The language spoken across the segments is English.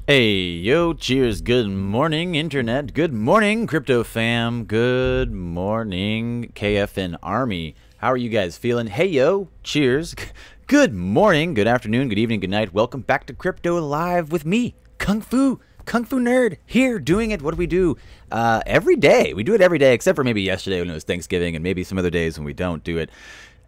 Hey, yo, cheers, good morning, internet, good morning, crypto fam, good morning, KFN Army. How are you guys feeling? Hey, yo, cheers, good morning, good afternoon, good evening, good night. Welcome back to Crypto Live with me, Kung Fu Nerd, here doing it. What do we do? Every day. We do it every day, except for maybe yesterday when it was Thanksgiving, and maybe some other days when we don't do it.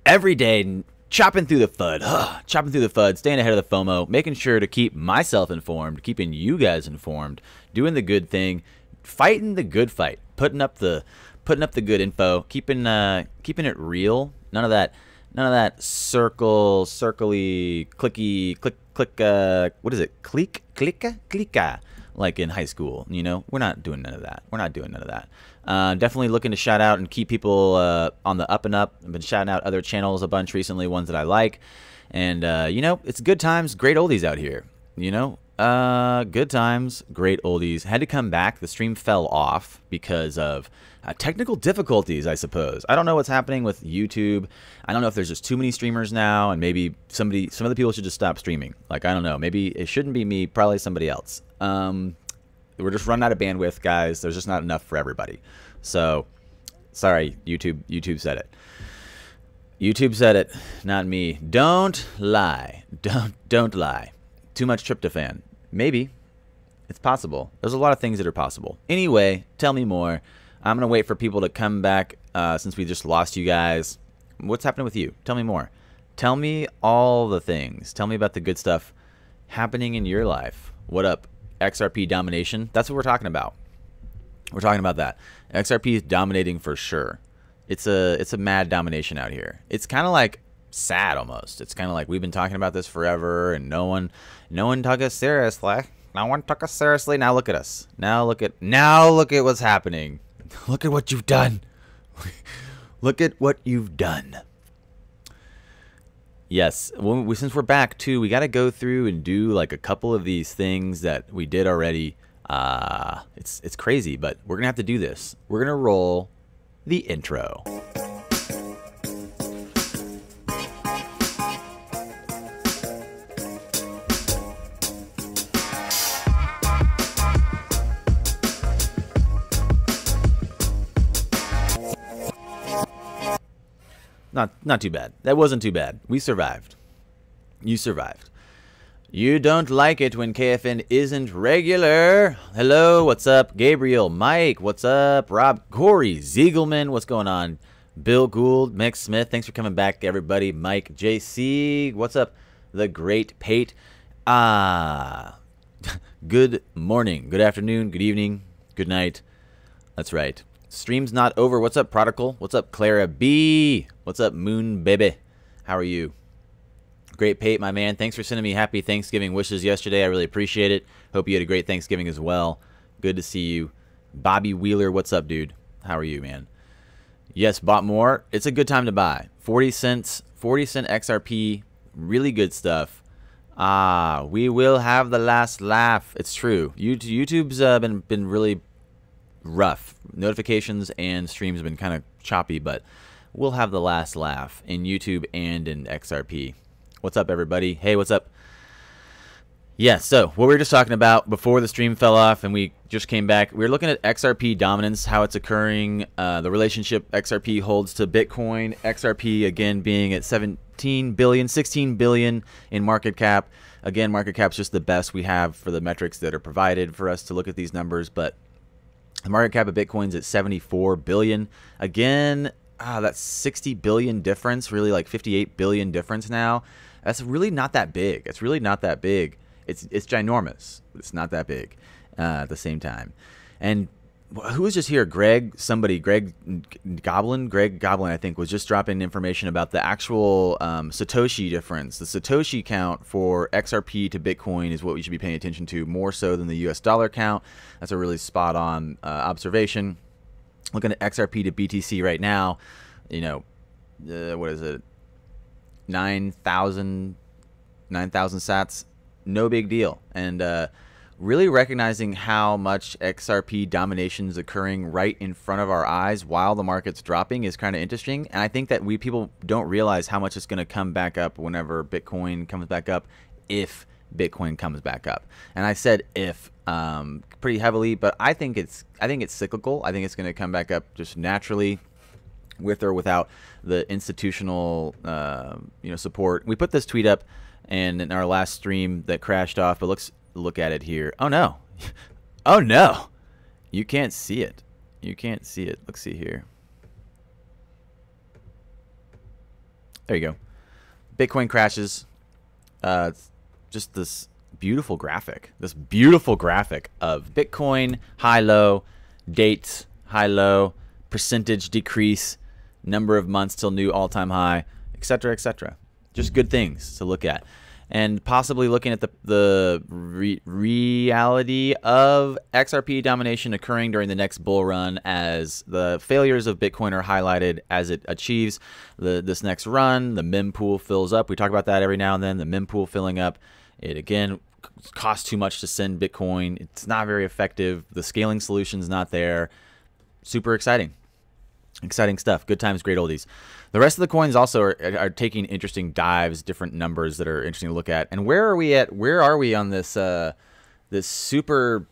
Every day, chopping through the FUD, staying ahead of the FOMO, making sure to keep myself informed, keeping you guys informed, doing the good thing, fighting the good fight, putting up the good info, keeping it real. None of that circly, clicky, click, what is it? Clicka? Like in high school, you know? We're not doing none of that. Definitely looking to shout out and keep people on the up and up. I've been shouting out other channels a bunch recently, ones that I like. And, you know, it's good times, great oldies out here. You know? Good times, great oldies. Had to come back. The stream fell off because of technical difficulties, I suppose. I don't know what's happening with YouTube. I don't know if there's just too many streamers now, and maybe some other people should just stop streaming. Like, I don't know. Maybe it shouldn't be me, probably somebody else. We're just running out of bandwidth, guys. There's just not enough for everybody. So, sorry, YouTube. YouTube said it. YouTube said it, not me. Don't lie. Don't lie. Too much tryptophan. Maybe. It's possible. There's a lot of things that are possible. Anyway, tell me more. I'm going to wait for people to come back since we just lost you guys. What's happening with you? Tell me more. Tell me all the things. Tell me about the good stuff happening in your life. What up? XRP domination. That's what we're talking about. We're talking about that. XRP is dominating for sure. It's a mad domination out here. It's kind of like sad almost. It's kind of like we've been talking about this forever and no one took us seriously. No one took us seriously. Now look at us. Now look at what's happening. Look at what you've done. Look at what you've done. Yes, since we're back too, we got to go through and do like a couple of these things that we did already. It's crazy, but we're gonna have to do this. We're gonna roll the intro. Not too bad. That wasn't too bad. We survived. You survived. You don't like it when KFN isn't regular. Hello, what's up? Gabriel, Mike, what's up? Rob, Corey, Ziegelman, what's going on? Bill Gould, Mick Smith, thanks for coming back, everybody. Mike, JC, what's up? The Great Pate. Good morning, good afternoon, good evening, good night. That's right. Stream's not over. What's up, Prodigal? What's up, Clara B? What's up, Moon Baby? How are you? Great Pate, my man. Thanks for sending me happy Thanksgiving wishes yesterday. I really appreciate it. Hope you had a great Thanksgiving as well. Good to see you. Bobby Wheeler, what's up, dude? How are you, man? Yes, bought more. It's a good time to buy. 40 cents XRP. Really good stuff. We will have the last laugh. It's true. YouTube's been really rough. Notifications and streams have been kind of choppy, but we'll have the last laugh in YouTube and in XRP. What's up, everybody? Hey, what's up? Yeah, so what we were just talking about before the stream fell off and we just came back, we were looking at XRP dominance, how it's occurring, the relationship XRP holds to Bitcoin, XRP again being at 17 billion, 16 billion in market cap. Again, market cap's just the best we have for the metrics that are provided for us to look at these numbers, but the market cap of Bitcoin's at 74 billion. Again, that's 60 billion difference, really like 58 billion difference now. That's really not that big. It's really not that big. It's ginormous, but it's not that big at the same time. And who was just here? Greg Goblin, I think, was just dropping information about the actual Satoshi difference. The Satoshi count for XRP to Bitcoin is what we should be paying attention to more so than the US dollar count. That's a really spot on observation. Looking at XRP to BTC right now, you know, what is it? 9,000 sats. No big deal. And really recognizing how much XRP domination is occurring right in front of our eyes while the market's dropping is kind of interesting. And I think that people don't realize how much it's going to come back up whenever Bitcoin comes back up, if Bitcoin comes back up. And I said if pretty heavily, but I think it's cyclical. I think it's going to come back up just naturally, with or without the institutional support. We put this tweet up and in our last stream that crashed off, but let's look at it here. Oh no. Oh no. You can't see it. You can't see it. Let's see here. There you go. Bitcoin crashes. It's just this beautiful graphic. This beautiful graphic of Bitcoin, high, low, dates, high, low, percentage decrease, number of months till new all-time high, etc., etc. Just good things to look at. And possibly looking at the reality of XRP domination occurring during the next bull run, as the failures of Bitcoin are highlighted as it achieves this next run. The mempool fills up. We talk about that every now and then. The mempool filling up. It again costs too much to send Bitcoin. It's not very effective. The scaling solution's not there. Super exciting. Exciting stuff. Good times, great oldies. The rest of the coins also are taking interesting dives, different numbers that are interesting to look at. And where are we at? Where are we on this this super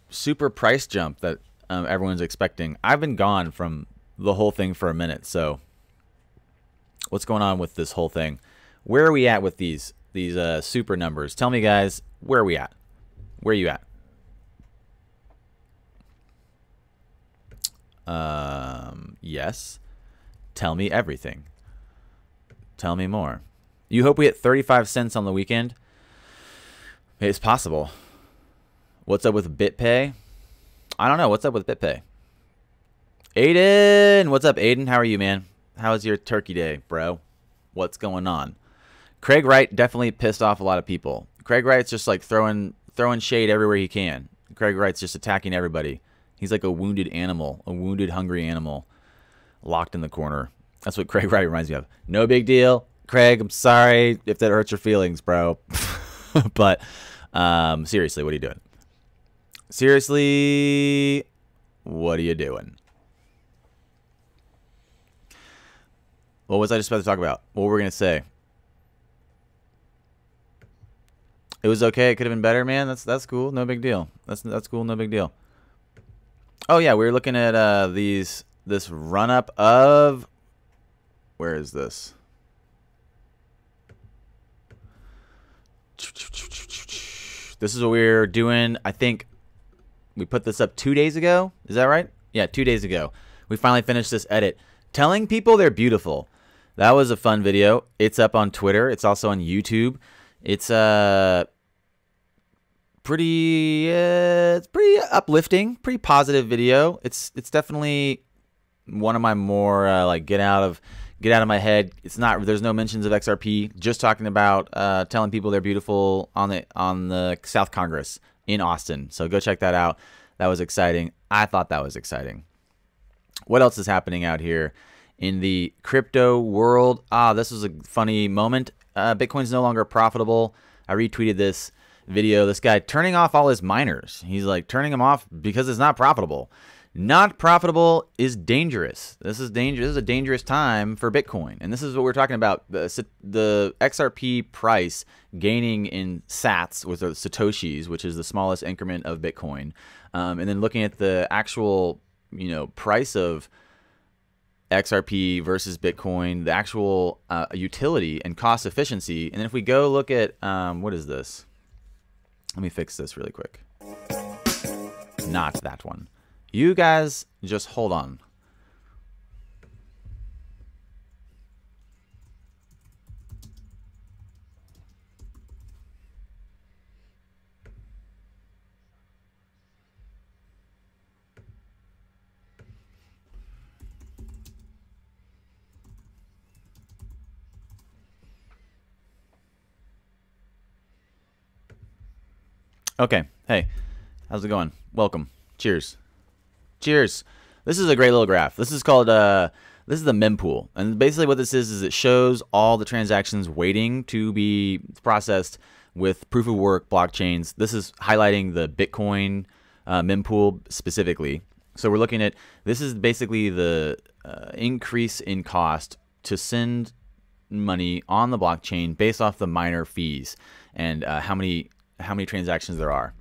price jump that everyone's expecting? I've been gone from the whole thing for a minute. So what's going on with this whole thing? Where are we at with these super numbers? Tell me, guys, where are we at? Where are you at? Yes. Tell me everything. Tell me more. You hope we hit 35 cents on the weekend? It's possible. What's up with BitPay? I don't know. What's up with BitPay? Aiden! What's up, Aiden? How are you, man? How's your turkey day, bro? What's going on? Craig Wright definitely pissed off a lot of people. Craig Wright's just like throwing shade everywhere he can. Craig Wright's just attacking everybody. He's like a wounded animal, a wounded, hungry animal locked in the corner. That's what Craig Wright reminds me of. No big deal. Craig, I'm sorry if that hurts your feelings, bro. But seriously, what are you doing? Seriously, what are you doing? What was I just about to talk about? What were we going to say? It was okay. It could have been better, man. That's cool. No big deal. That's cool. No big deal. Oh yeah, we were looking at this run up of, where is this? This is what we're doing. I think we put this up 2 days ago. Is that right? Yeah, 2 days ago. We finally finished this edit. Telling people they're beautiful. That was a fun video. It's up on Twitter. It's also on YouTube. It's it's pretty uplifting, pretty positive video. It's definitely one of my more like get out of my head. It's not, there's no mentions of XRP, just talking about telling people they're beautiful on the South Congress in Austin. So go check that out. That was exciting. I thought that was exciting. What else is happening out here in the crypto world? This was a funny moment. Bitcoin's no longer profitable. I retweeted this video. This guy turning off all his miners. He's like turning them off because it's not profitable. Not profitable is dangerous. This is dangerous. This is a dangerous time for Bitcoin. And this is what we're talking about. The XRP price gaining in sats, with the Satoshis, which is the smallest increment of Bitcoin. And then looking at the actual, price of XRP versus Bitcoin, the actual utility and cost efficiency. And then if we go look at, what is this? Let me fix this really quick. Not that one. You guys just hold on. Okay. Hey, how's it going? Welcome. Cheers. Cheers. This is a great little graph. This is called this is the mempool, and basically what this is it shows all the transactions waiting to be processed with proof of work blockchains. This is highlighting the Bitcoin mempool specifically. So we're looking at, this is basically the increase in cost to send money on the blockchain based off the miner fees and how many transactions there are.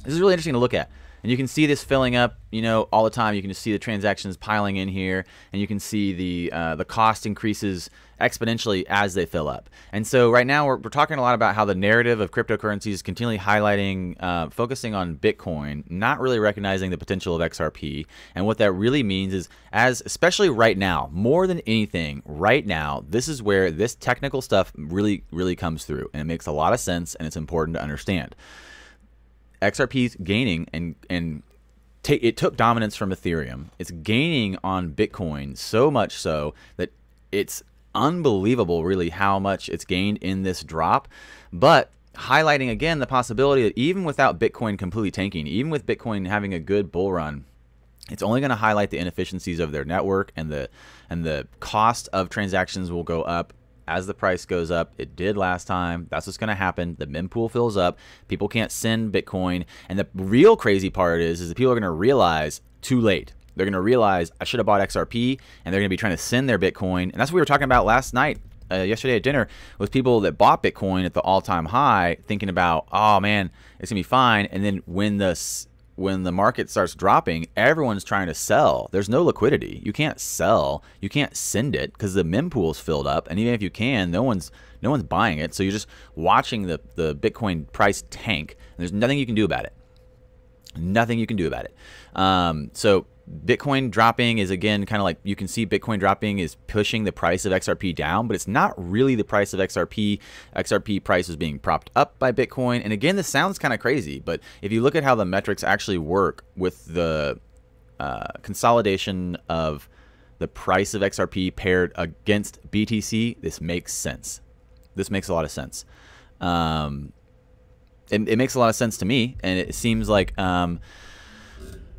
This is really interesting to look at. And you can see this filling up, you know, all the time. You can just see the transactions piling in here, and you can see the cost increases exponentially as they fill up. And so right now we're talking a lot about how the narrative of cryptocurrencies is continually highlighting, focusing on Bitcoin, not really recognizing the potential of XRP. And what that really means is, especially right now, more than anything, right now, this is where this technical stuff really, really comes through, and it makes a lot of sense, and it's important to understand. XRP's gaining, and it took dominance from Ethereum. It's gaining on Bitcoin so much so that it's unbelievable really how much it's gained in this drop, but highlighting again the possibility that even without Bitcoin completely tanking, even with Bitcoin having a good bull run, it's only going to highlight the inefficiencies of their network, and the cost of transactions will go up as the price goes up. It did last time. That's what's going to happen. The mempool fills up. People can't send Bitcoin. And the real crazy part is that people are going to realize too late. They're going to realize, I should have bought XRP, and they're going to be trying to send their Bitcoin. And that's what we were talking about last night, yesterday at dinner, with people that bought Bitcoin at the all-time high, thinking about, oh man, it's going to be fine. And then when the market starts dropping, everyone's trying to sell. There's no liquidity. You can't sell. You can't send it because the mempool's filled up. And even if you can, no one's buying it. So you're just watching the Bitcoin price tank. And there's nothing you can do about it. Nothing you can do about it. So Bitcoin dropping is, again, kind of like, you can see Bitcoin dropping is pushing the price of XRP down, but it's not really the price of XRP. XRP price is being propped up by Bitcoin. And again, this sounds kind of crazy, but if you look at how the metrics actually work with the consolidation of the price of XRP paired against BTC, this makes sense. This makes a lot of sense. It makes a lot of sense to me, and it seems like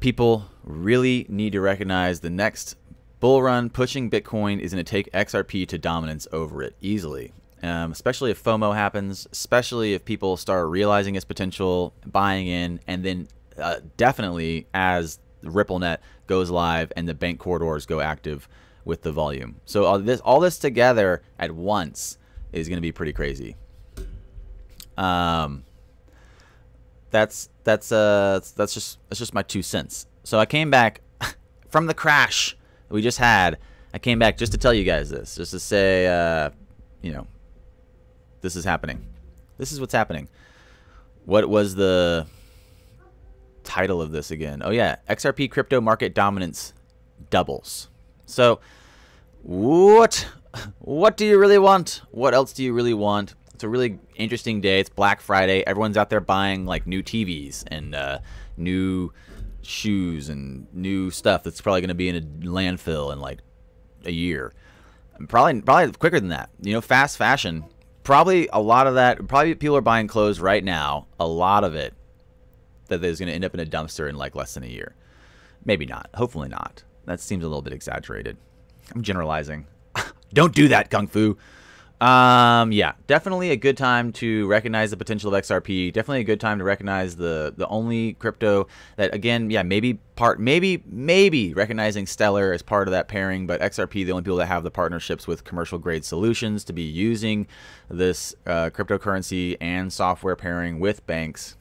people really need to recognize the next bull run pushing Bitcoin is going to take XRP to dominance over it easily, especially if FOMO happens, especially if people start realizing its potential, buying in, and then definitely as the RippleNet goes live and the bank corridors go active with the volume. So all this together at once is going to be pretty crazy. That's just my 2 cents. So I came back from the crash that we just had. I came back just to tell you guys this, just to say, you know, this is happening. This is what's happening. What was the title of this again? Oh yeah, XRP crypto market dominance doubles. So what do you really want? What else do you really want? It's a really interesting day. It's Black Friday. Everyone's out there buying like new TVs and new shoes and new stuff that's probably going to be in a landfill in like a year. Probably quicker than that. You know, fast fashion. Probably a lot of that. Probably people are buying clothes right now. A lot of it that is going to end up in a dumpster in like less than a year. Maybe not. Hopefully not. That seems a little bit exaggerated. I'm generalizing. Don't do that, Kung Fu. Yeah, definitely a good time to recognize the potential of XRP. Definitely a good time to recognize the only crypto that, again, yeah, maybe recognizing Stellar as part of that pairing, but XRP, the only people that have the partnerships with commercial grade solutions to be using this cryptocurrency and software pairing with banks.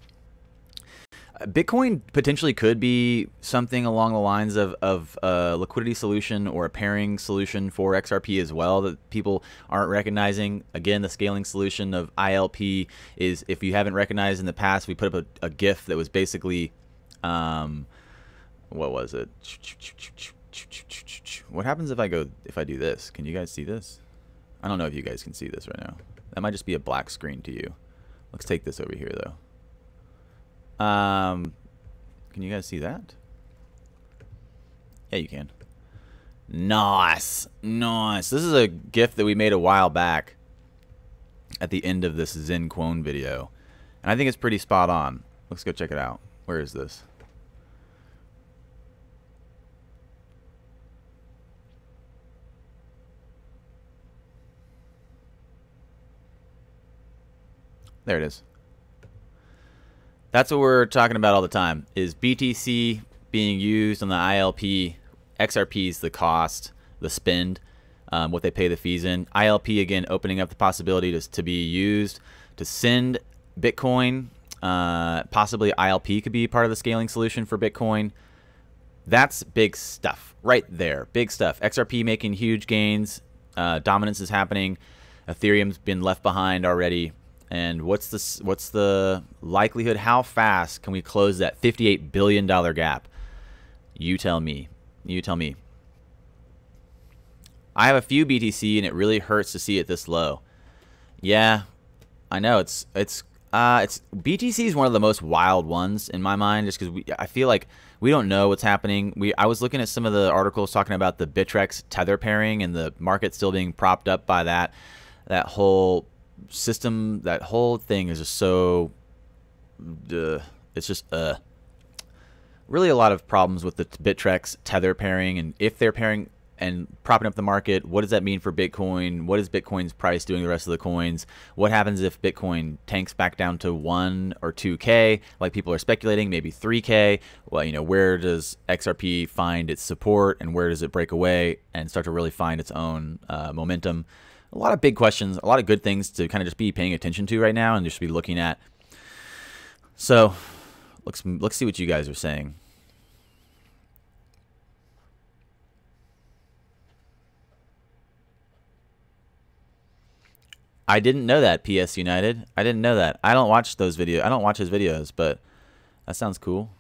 Bitcoin potentially could be something along the lines of a liquidity solution or a pairing solution for XRP as well that people aren't recognizing. Again, the scaling solution of ILP is, if you haven't recognized in the past, we put up a GIF that was basically, what was it? What happens if I do this? Can you guys see this? I don't know if you guys can see this right now. That might just be a black screen to you. Let's take this over here though. Can you guys see that? Yeah, you can. Nice. Nice. This is a GIF that we made a while back at the end of this Zen Quone video. And I think it's pretty spot on. Let's go check it out. Where is this? There it is. That's what we're talking about all the time, is BTC being used on the ILP. XRP's the cost, the spend, what they pay the fees in. ILP, again, opening up the possibility to be used to send Bitcoin, possibly ILP could be part of the scaling solution for Bitcoin. That's big stuff right there. Big stuff. XRP making huge gains. Dominance is happening. Ethereum's been left behind already. And what's the likelihood? How fast can we close that $58 billion gap? You tell me. You tell me. I have a few BTC, and it really hurts to see it this low. Yeah, I know. It's BTC is one of the most wild ones in my mind, just because I feel like we don't know what's happening. I was looking at some of the articles talking about the Bittrex tether pairing and the market still being propped up by that whole system. That whole thing is just so it's just really a lot of problems with the Bittrex tether pairing, and if they're pairing and propping up the market, what does that mean for Bitcoin? What is Bitcoin's price doing to the rest of the coins? What happens if Bitcoin tanks back down to 1 or 2K, like people are speculating, maybe 3K? Well, you know, where does XRP find its support, and where does it break away and start to really find its own momentum? A lot of big questions, a lot of good things to kind of just be paying attention to right now and just be looking at. So let's see what you guys are saying. I didn't know that, PS United. I didn't know that. I don't watch those videos. I don't watch his videos, but that sounds cool.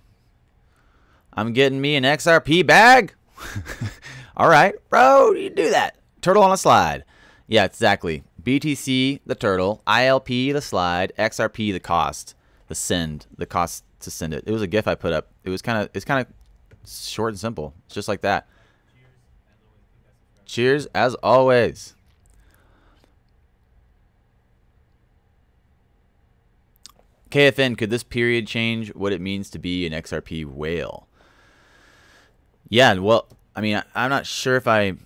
I'm getting me an XRP bag. All right, bro, you do that. Turtle on a slide. Yeah, exactly. BTC, the turtle. ILP, the slide. XRP, the cost. The send. The cost to send it. It was a GIF I put up. It's kind of short and simple. It's just like that. Cheers, as always. KFN, could this period change what it means to be an XRP whale? Yeah, well, I mean, I'm not sure if I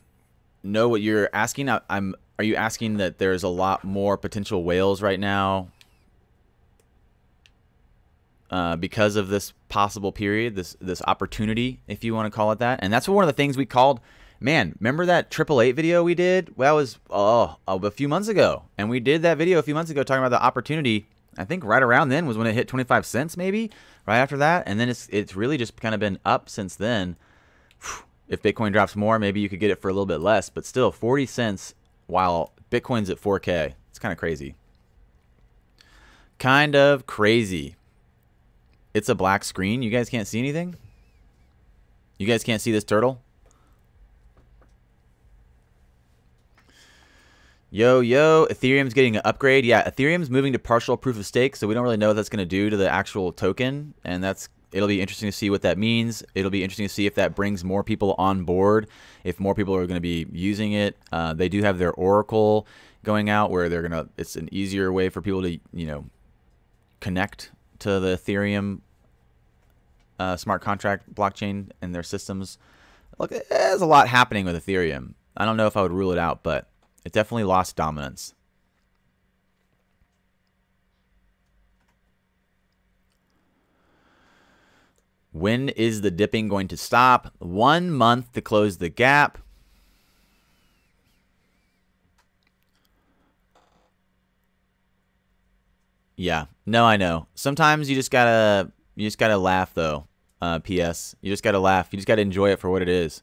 know what you're asking. Are you asking that there's a lot more potential whales right now because of this possible period, this opportunity, if you want to call it that? And that's one of the things we called. Man, remember that 888 video we did? Well, that was a few months ago, and we did that video a few months ago talking about the opportunity. I think right around then was when it hit 25 cents, maybe right after that, and then it's really just kind of been up since then. If Bitcoin drops more, maybe you could get it for a little bit less, but still 40 cents while Bitcoin's at 4K. It's kind of crazy. Kind of crazy. It's a black screen. You guys can't see anything? You guys can't see this turtle? Yo, Ethereum's getting an upgrade. Yeah, Ethereum's moving to partial proof of stake, so we don't really know what that's going to do to the actual token, and it'll be interesting to see what that means. It'll be interesting to see if that brings more people on board, if more people are going to be using it. They do have their Oracle going out where it's an easier way for people to, connect to the Ethereum smart contract blockchain and their systems. Look, there's a lot happening with Ethereum. I don't know if I would rule it out, but it definitely lost dominance. When is the dipping going to stop? 1 month to close the gap. Yeah, no, I know. Sometimes you just gotta laugh though. PS, you just gotta laugh. You just gotta enjoy it for what it is.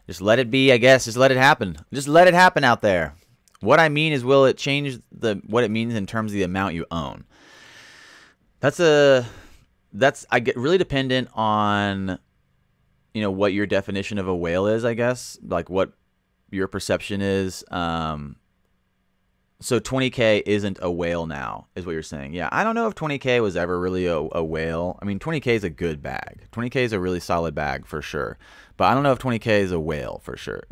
Just let it be, I guess. Just let it happen. Just let it happen out there. What I mean is, will it change what it means in terms of the amount you own? I get really dependent on, what your definition of a whale is, I guess. Like what your perception is. So 20K isn't a whale now, is what you're saying. Yeah, I don't know if 20K was ever really a whale. I mean, 20K is a good bag. 20K is a really solid bag for sure. But I don't know if 20K is a whale for sure.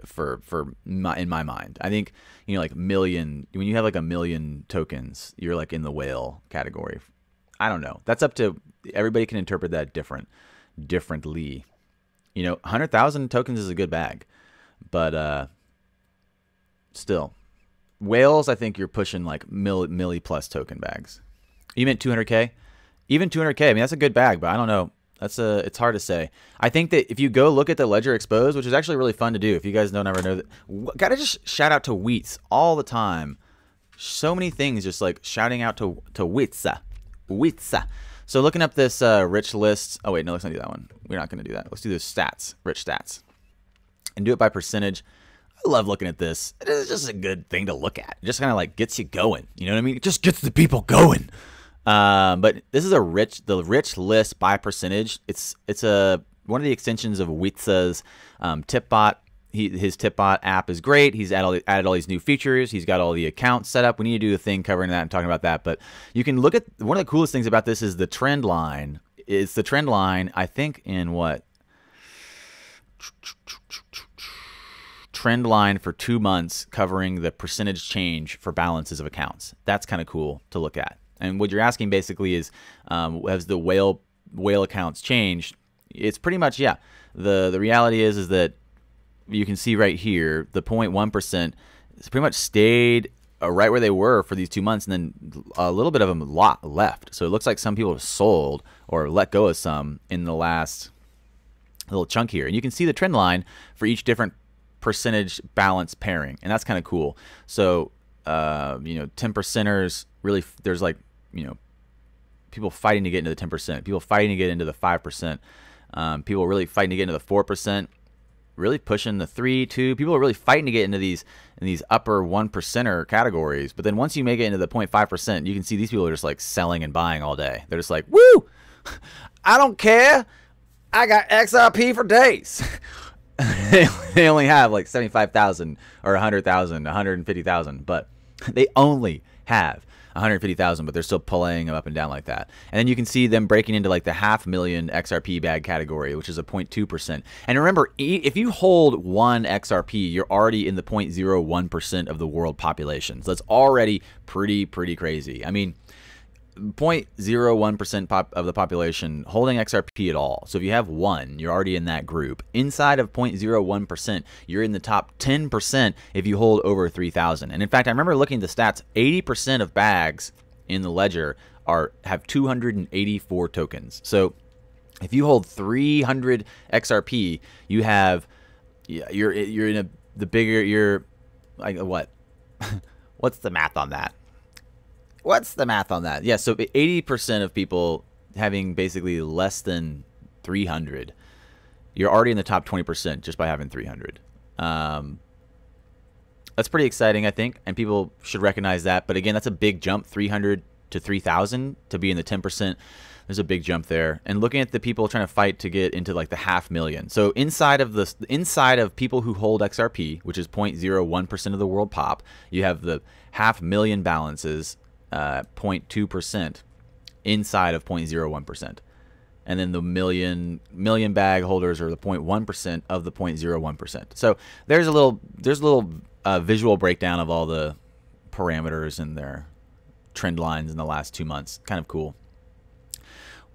In my mind, I think like million. When you have like 1 million tokens, you're like in the whale category. I don't know. That's up to everybody. Can interpret that differently. 100,000 tokens is a good bag, but still. Whales, I think you're pushing like milli plus token bags. You meant 200K? Even 200K, I mean, that's a good bag, but I don't know. It's hard to say. I think that if you go look at the ledger exposed, which is actually really fun to do, if you guys don't ever know that, gotta just shout out to Wheats all the time. So many things just like shouting out to Witsa. Witsa. So looking up this rich list. Oh, wait, no, let's not do that one. We're not going to do that. Let's do the stats, rich stats. And do it by percentage. I love looking at this. It is just a good thing to look at. It just kind of like gets you going. You know what I mean? It just gets the people going. But this is the rich list by percentage. It's one of the extensions of Witsa's Tipbot. His Tipbot app is great. He's added all these new features. He's got all the accounts set up. We need to do a thing covering that and talking about that. But you can look at one of the coolest things about this is the trend line. It's the trend line, I think, in what? Trend line for 2 months covering the percentage change for balances of accounts. That's kind of cool to look at. And what you're asking basically is, has the whale accounts changed? It's pretty much, yeah. The reality is that you can see right here, the 0.1% has pretty much stayed right where they were for these 2 months, and then a little bit of them left. So it looks like some people have sold or let go of some in the last little chunk here. And you can see the trend line for each different percentage balance pairing, and that's kind of cool. So, 10%ers, really, there's like, people fighting to get into the 10%, people fighting to get into the 5%, people really fighting to get into the 4%, really pushing the 3, 2. People are really fighting to get into these upper 1%er categories. But then once you make it into the 0.5%, you can see these people are just like selling and buying all day. They're just like, woo, I don't care. I got XRP for days. They only have like 75,000 or 100,000, 150,000, but they only have 150,000, but they're still pulling them up and down like that. And then you can see them breaking into like the 500,000 XRP bag category, which is a 0.2%. And remember, if you hold 1 XRP, you're already in the 0.01% of the world population. So that's already pretty crazy. I mean, 0.01% of the population holding XRP at all. So if you have 1, you're already in that group. Inside of 0.01%, you're in the top 10% if you hold over 3,000. And in fact, I remember looking at the stats, 80% of bags in the ledger have 284 tokens. So if you hold 300 XRP, you're in the bigger, you're like what? What's the math on that? What's the math on that? Yeah, so 80% of people having basically less than 300, you're already in the top 20% just by having 300. That's pretty exciting, I think, and people should recognize that. But again, that's a big jump, 300 to 3,000 to be in the 10%. There's a big jump there. And looking at the people trying to fight to get into like the 500,000. So inside of people who hold XRP, which is 0.01% of the world pop, you have the 500,000 balances. 0.2% inside of 0.01%, and then the million bag holders are the 0.1% of the 0.01%. So there's a little visual breakdown of all the parameters and their trend lines in the last 2 months. Kind of cool.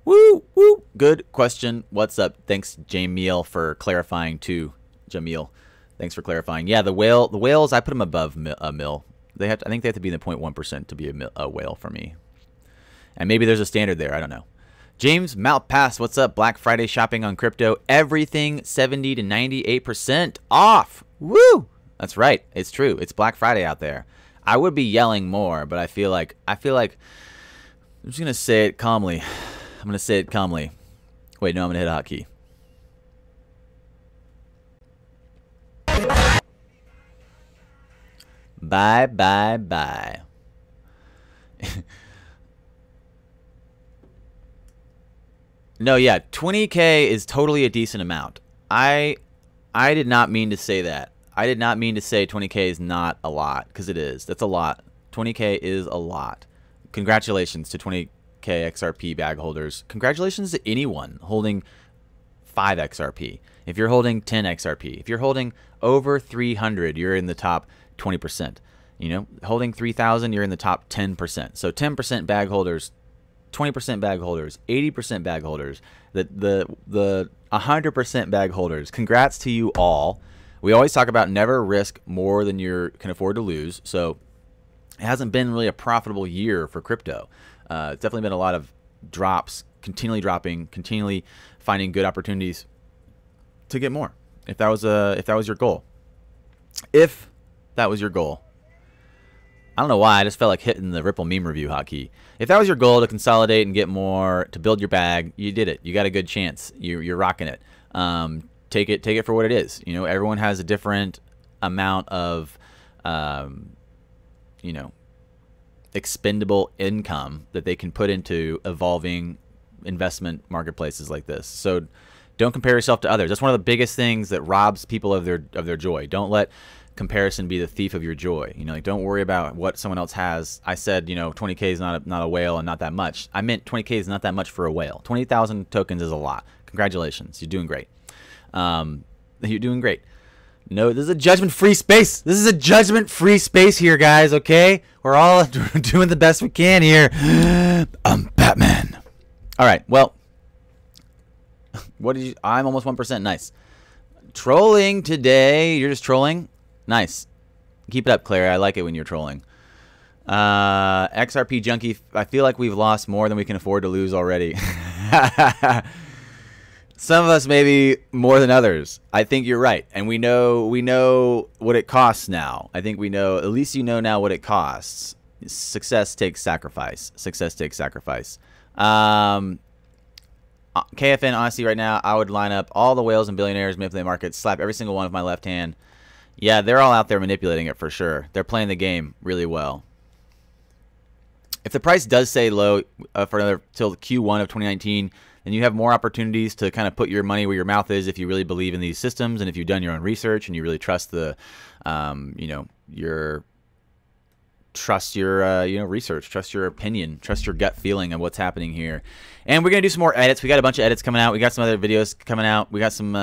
Woo woo. Good question. What's up? Thanks, Jamil, for clarifying too. Jamil, thanks for clarifying. Yeah, the whales, I put them above a mil. I think they have to be in the 0.1% to be a whale for me. And maybe there's a standard there. I don't know. James Malpass, what's up? Black Friday shopping on crypto. Everything 70 to 98% off. Woo! That's right. It's true. It's Black Friday out there. I would be yelling more, but I feel like I'm just gonna say it calmly. I'm gonna say it calmly. Wait, no, I'm gonna hit a hotkey. Bye, bye, bye. No, yeah, 20K is totally a decent amount. I did not mean to say that. I did not mean to say 20K is not a lot, because it is. That's a lot. 20K is a lot. Congratulations to 20K XRP bag holders. Congratulations to anyone holding 5 XRP. If you're holding 10 XRP, if you're holding over 300, you're in the top 20%. Holding 3,000, you're in the top 10%. So 10% bag holders, 20% bag holders, 80% bag holders, the 100% bag holders. Congrats to you all. We always talk about never risk more than you can afford to lose. So it hasn't been really a profitable year for crypto. It's definitely been a lot of drops, continually dropping, continually finding good opportunities to get more. If that was your goal. If that was your goal. I don't know why. I just felt like hitting the Ripple meme review hotkey. If that was your goal to consolidate and get more, to build your bag, you did it. You got a good chance. You're rocking it. Take it for what it is. You know, everyone has a different amount of, you know, expendable income that they can put into evolving investment marketplaces like this. So don't compare yourself to others. That's one of the biggest things that robs people of their joy. Don't let comparison be the thief of your joy. You know, like, don't worry about what someone else has. I said, you know, 20K is not a whale and not that much. I meant 20K is not that much for a whale. 20,000 tokens is a lot. Congratulations, you're doing great. You're doing great. No, this is a judgment-free space. This is a judgment-free space here, guys. Okay, we're all doing the best we can here. I'm Batman. All right. Well, what did you? I'm almost 1%. Nice. Trolling today. You're just trolling. Nice. Keep it up, Claire. I like it when you're trolling. XRP junkie. I feel like we've lost more than we can afford to lose already. Some of us maybe more than others. I think you're right, and we know what it costs now. I think we know, at least you know now what it costs. Success takes sacrifice. Success takes sacrifice. KFN, honestly, right now, I would line up all the whales and billionaires manipulating markets, slap every single one with my left hand. Yeah, they're all out there manipulating it for sure. They're playing the game really well. If the price does stay low for another till Q1 of 2019, then you have more opportunities to kind of put your money where your mouth is if you really believe in these systems and if you've done your own research and you really trust the, you know, your research, trust your opinion, trust your gut feeling of what's happening here. And we're gonna do some more edits. We got a bunch of edits coming out. We got some other videos coming out. We got some,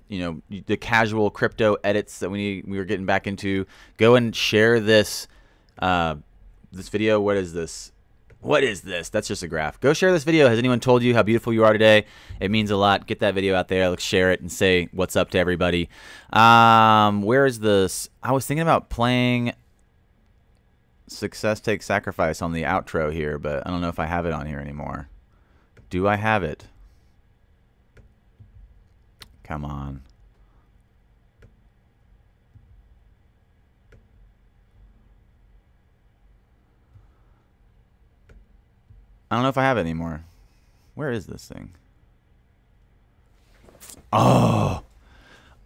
you know, the casual crypto edits that we were getting back into. Go and share this, this video. What is this? What is this? That's just a graph. Go share this video. Has anyone told you how beautiful you are today? It means a lot. Get that video out there. Let's share it and say what's up to everybody. Where is this? I was thinking about playing Success Takes Sacrifice on the outro here, but I don't know if I have it on here anymore. Do I have it? Come on. I don't know if I have it anymore. Where is this thing? Oh,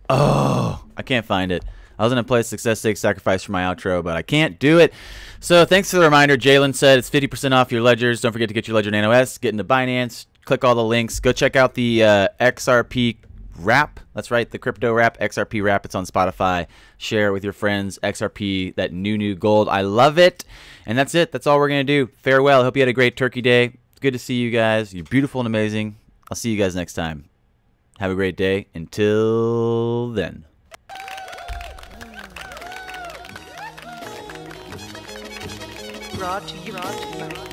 I can't find it. I was going to play Success Takes Sacrifice for my outro, but I can't do it. So thanks for the reminder. Jalen said it's 50% off your ledgers. Don't forget to get your Ledger Nano S. Get into Binance. Click all the links. Go check out the XRP wrap. That's right, the crypto wrap, XRP wrap. It's on Spotify. Share it with your friends. XRP, that new gold. I love it. And that's it. That's all we're going to do. Farewell. I hope you had a great Turkey Day. It's good to see you guys. You're beautiful and amazing. I'll see you guys next time. Have a great day. Until then. Brought to you.